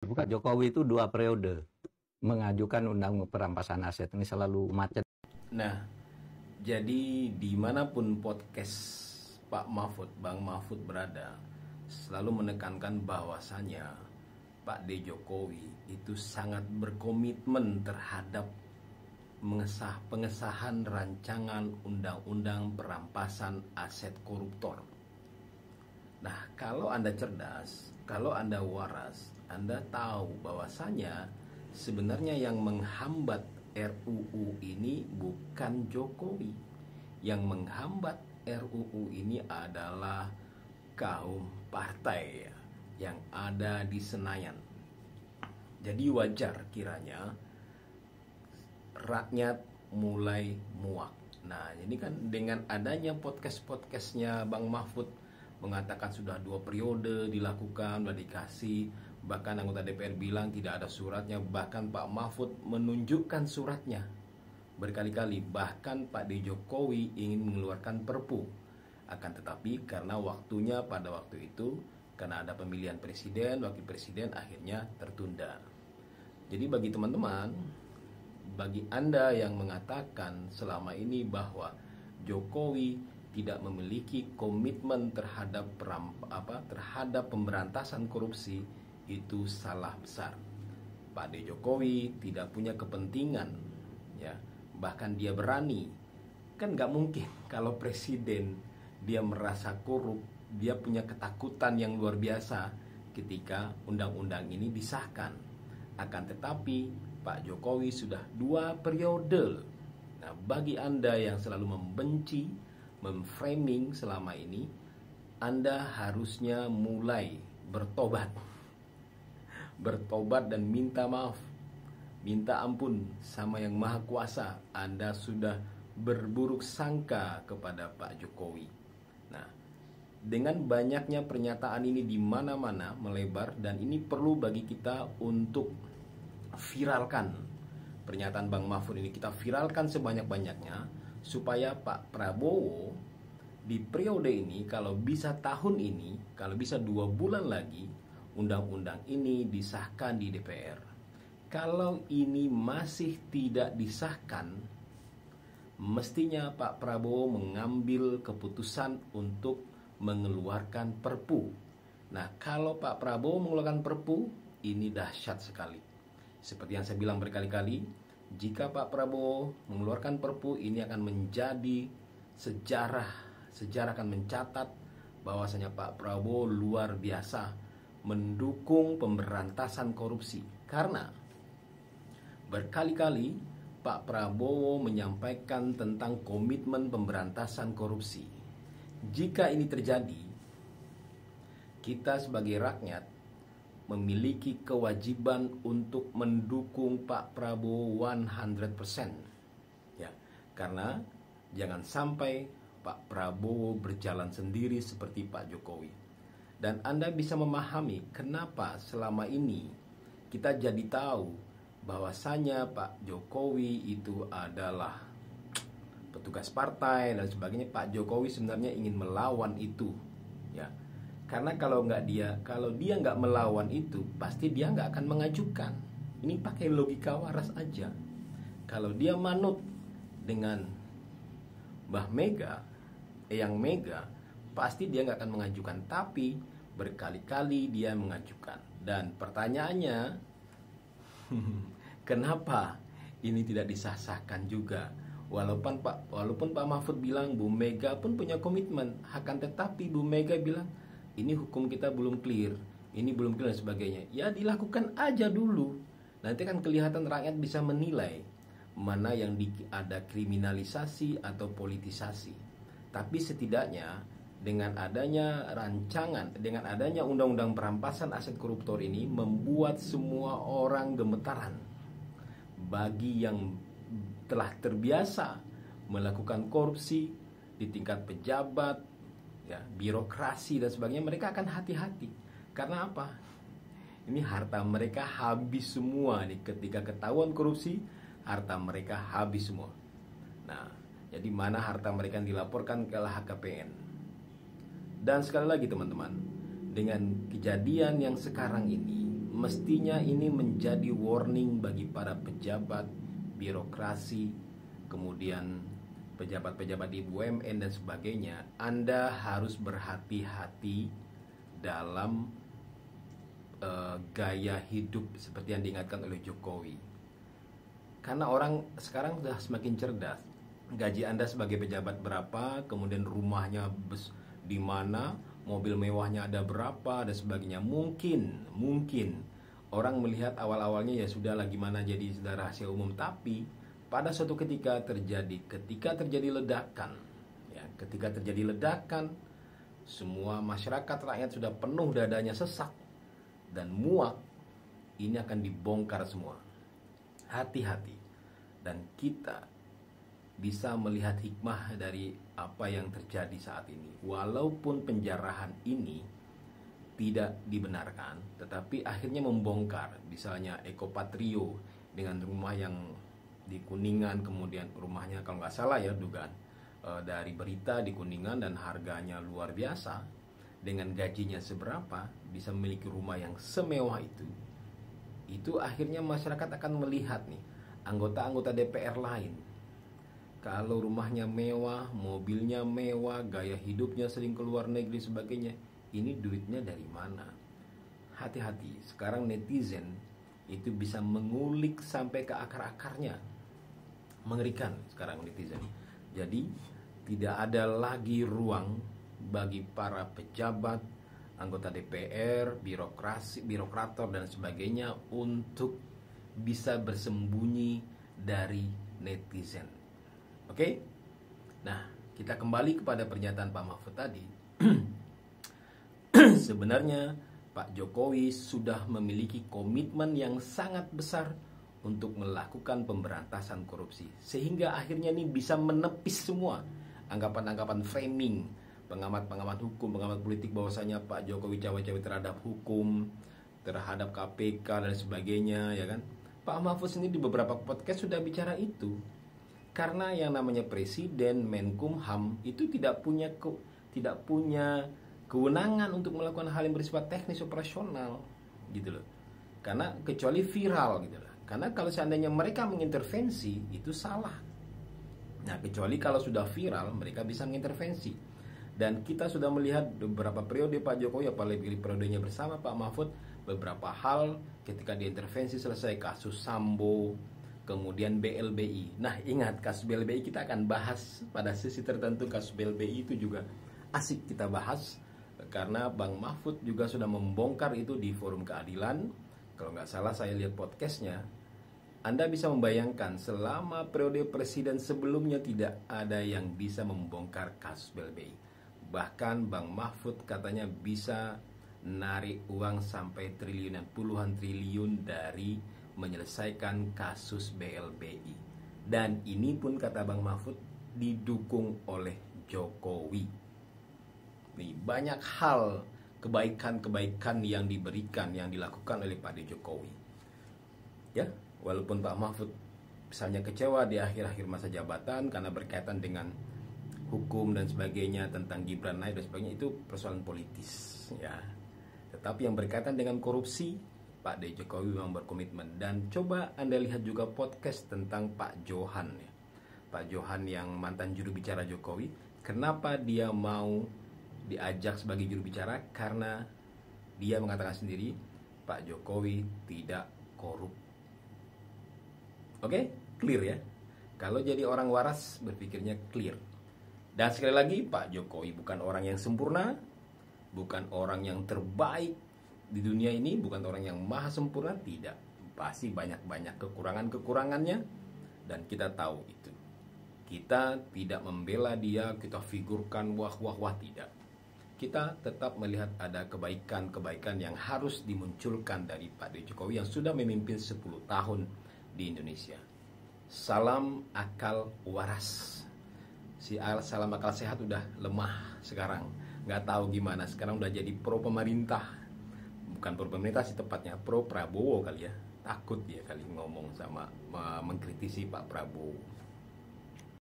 Bukan, Jokowi itu 2 periode mengajukan undang perampasan aset ini selalu macet. Nah, jadi dimanapun podcast Pak Mahfud, Bang Mahfud berada, selalu menekankan bahwasannya Pak D. Jokowi itu sangat berkomitmen terhadap pengesahan rancangan undang-undang perampasan aset koruptor. Nah, kalau Anda cerdas, kalau Anda waras, Anda tahu bahwasanya sebenarnya yang menghambat RUU ini bukan Jokowi. Yang menghambat RUU ini adalah kaum partai yang ada di Senayan. Jadi wajar kiranya rakyat mulai muak. Nah, ini kan dengan adanya podcast-podcastnya Bang Mahfud mengatakan sudah 2 periode dilakukan, sudah dikasih, bahkan anggota DPR bilang tidak ada suratnya, bahkan Pak Mahfud menunjukkan suratnya berkali-kali, bahkan Pak D. Jokowi ingin mengeluarkan Perpu. Akan tetapi karena waktunya pada waktu itu, karena ada pemilihan presiden, wakil presiden, akhirnya tertunda. Jadi bagi teman-teman, bagi Anda yang mengatakan selama ini bahwa Jokowi tidak memiliki komitmen terhadap pemberantasan korupsi, itu salah besar. Pak D. Jokowi tidak punya kepentingan, ya, bahkan dia berani. Kan nggak mungkin kalau presiden dia merasa korup, dia punya ketakutan yang luar biasa ketika undang-undang ini disahkan. Akan tetapi Pak Jokowi sudah 2 periode. Nah, bagi Anda yang selalu membenci, memframing selama ini, Anda harusnya mulai bertobat. Bertobat dan minta maaf, minta ampun sama Yang Maha Kuasa. Anda sudah berburuk sangka kepada Pak Jokowi. Nah, dengan banyaknya pernyataan ini di mana-mana melebar, dan ini perlu bagi kita untuk viralkan pernyataan Bang Mahfud ini, kita viralkan sebanyak-banyaknya supaya Pak Prabowo di periode ini, kalau bisa tahun ini, kalau bisa 2 bulan lagi, undang-undang ini disahkan di DPR. Kalau ini masih tidak disahkan, mestinya Pak Prabowo mengambil keputusan untuk mengeluarkan Perpu. Nah, kalau Pak Prabowo mengeluarkan Perpu, ini dahsyat sekali. Seperti yang saya bilang berkali-kali, jika Pak Prabowo mengeluarkan Perpu, ini akan menjadi sejarah akan mencatat bahwasanya Pak Prabowo luar biasa mendukung pemberantasan korupsi. Karena berkali-kali Pak Prabowo menyampaikan tentang komitmen pemberantasan korupsi. Jika ini terjadi, kita sebagai rakyat memiliki kewajiban untuk mendukung Pak Prabowo 100%. Ya, karena jangan sampai Pak Prabowo berjalan sendiri seperti Pak Jokowi. Dan Anda bisa memahami kenapa selama ini kita jadi tahu bahwasanya Pak Jokowi itu adalah petugas partai dan sebagainya. Pak Jokowi sebenarnya ingin melawan itu, ya. Karena kalau dia nggak melawan itu, pasti dia nggak akan mengajukan. Ini pakai logika waras aja. Kalau dia manut dengan Mbah Mega, Eyang Mega, pasti dia nggak akan mengajukan. Tapi berkali-kali dia mengajukan. Dan pertanyaannya, kenapa ini tidak disahkan juga? Walaupun Pak Mahfud bilang Bu Mega pun punya komitmen, akan tetapi Bu Mega bilang ini hukum kita belum clear, ini belum clear dan sebagainya. Ya dilakukan aja dulu. Nanti kan kelihatan, rakyat bisa menilai mana yang ada kriminalisasi atau politisasi. Tapi setidaknya dengan adanya rancangan, dengan adanya undang-undang perampasan aset koruptor ini membuat semua orang gemetaran. Bagi yang telah terbiasa melakukan korupsi di tingkat pejabat, ya, birokrasi dan sebagainya, mereka akan hati-hati. Karena apa? Ini harta mereka habis semua nih. Ketika ketahuan korupsi, harta mereka habis semua. Nah, jadi mana harta mereka yang dilaporkan ke LHKPN. Dan sekali lagi teman-teman, dengan kejadian yang sekarang ini, mestinya ini menjadi warning bagi para pejabat, birokrasi, kemudian pejabat-pejabat di BUMN dan sebagainya. Anda harus berhati-hati dalam gaya hidup seperti yang diingatkan oleh Jokowi. Karena orang sekarang sudah semakin cerdas. Gaji Anda sebagai pejabat berapa, kemudian rumahnya di mana, mobil mewahnya ada berapa dan sebagainya. Mungkin orang melihat awal-awalnya ya sudah gimana jadi sudah rahasia umum, tapi pada suatu ketika terjadi ledakan, ya, ketika terjadi ledakan, semua masyarakat rakyat sudah penuh dadanya sesak dan muak, ini akan dibongkar semua. Hati-hati, dan kita bisa melihat hikmah dari apa yang terjadi saat ini. Walaupun penjarahan ini tidak dibenarkan, tetapi akhirnya membongkar. Misalnya Eko Patrio dengan rumah yang di Kuningan, kemudian rumahnya kalau nggak salah ya dugaan dari berita di Kuningan dan harganya luar biasa. Dengan gajinya seberapa bisa memiliki rumah yang semewah itu akhirnya masyarakat akan melihat nih anggota-anggota DPR lain. Kalau rumahnya mewah, mobilnya mewah, gaya hidupnya sering ke luar negeri sebagainya, ini duitnya dari mana? Hati-hati, sekarang netizen itu bisa mengulik sampai ke akar-akarnya. Mengerikan sekarang netizen. Jadi tidak ada lagi ruang bagi para pejabat, anggota DPR, birokrator dan sebagainya untuk bisa bersembunyi dari netizen. Oke? Nah, kita kembali kepada pernyataan Pak Mahfud tadi. Sebenarnya Pak Jokowi sudah memiliki komitmen yang sangat besar untuk melakukan pemberantasan korupsi, sehingga akhirnya ini bisa menepis semua anggapan-anggapan framing pengamat-pengamat hukum, pengamat politik bahwasanya Pak Jokowi cawe-cawe terhadap hukum, terhadap KPK dan sebagainya, ya kan? Pak Mahfud sendiri di beberapa podcast sudah bicara itu. Karena yang namanya Presiden, Menkumham itu tidak punya kewenangan untuk melakukan hal yang bersifat teknis operasional, gitu loh. Karena kecuali viral, gitu loh. Karena kalau seandainya mereka mengintervensi itu salah. Nah, kecuali kalau sudah viral mereka bisa mengintervensi. Dan kita sudah melihat beberapa periode Pak Jokowi, apalagi periodenya bersama Pak Mahfud, beberapa hal ketika diintervensi selesai kasus Sambo, kemudian BLBI. Nah, ingat kasus BLBI kita akan bahas pada sesi tertentu. Kasus BLBI itu juga asik kita bahas karena Bang Mahfud juga sudah membongkar itu di forum keadilan. Kalau nggak salah saya lihat podcastnya. Anda bisa membayangkan selama periode presiden sebelumnya tidak ada yang bisa membongkar kasus BLBI. Bahkan Bang Mahfud katanya bisa narik uang sampai triliunan, puluhan triliun dari menyelesaikan kasus BLBI. Dan ini pun kata Bang Mahfud didukung oleh Jokowi. Nih, banyak hal kebaikan-kebaikan yang diberikan, yang dilakukan oleh Pak Jokowi. Ya, walaupun Pak Mahfud misalnya kecewa di akhir-akhir masa jabatan karena berkaitan dengan hukum dan sebagainya tentang Gibran naik dan sebagainya, itu persoalan politis ya. Tetapi yang berkaitan dengan korupsi, Pak Jokowi memang berkomitmen. Dan coba Anda lihat juga podcast tentang Pak Johan ya. Pak Johan yang mantan juru bicara Jokowi. Kenapa dia mau diajak sebagai juru bicara? Karena dia mengatakan sendiri Pak Jokowi tidak korup. Oke, clear ya. Kalau jadi orang waras berpikirnya clear. Dan sekali lagi, Pak Jokowi bukan orang yang sempurna, bukan orang yang terbaik di dunia ini, bukan orang yang maha sempurna, tidak. Pasti banyak-banyak kekurangan-kekurangannya, dan kita tahu itu. Kita tidak membela dia, kita figurkan wah, tidak. Kita tetap melihat ada kebaikan-kebaikan yang harus dimunculkan dari Pak Jokowi yang sudah memimpin 10 tahun di Indonesia. Salam akal waras. Salam akal sehat udah lemah sekarang, nggak tahu gimana. Sekarang udah jadi pro pemerintah, bukan pro pemerintah sih tepatnya, pro Prabowo kali ya. Takut dia kali ngomong sama mengkritisi Pak Prabowo.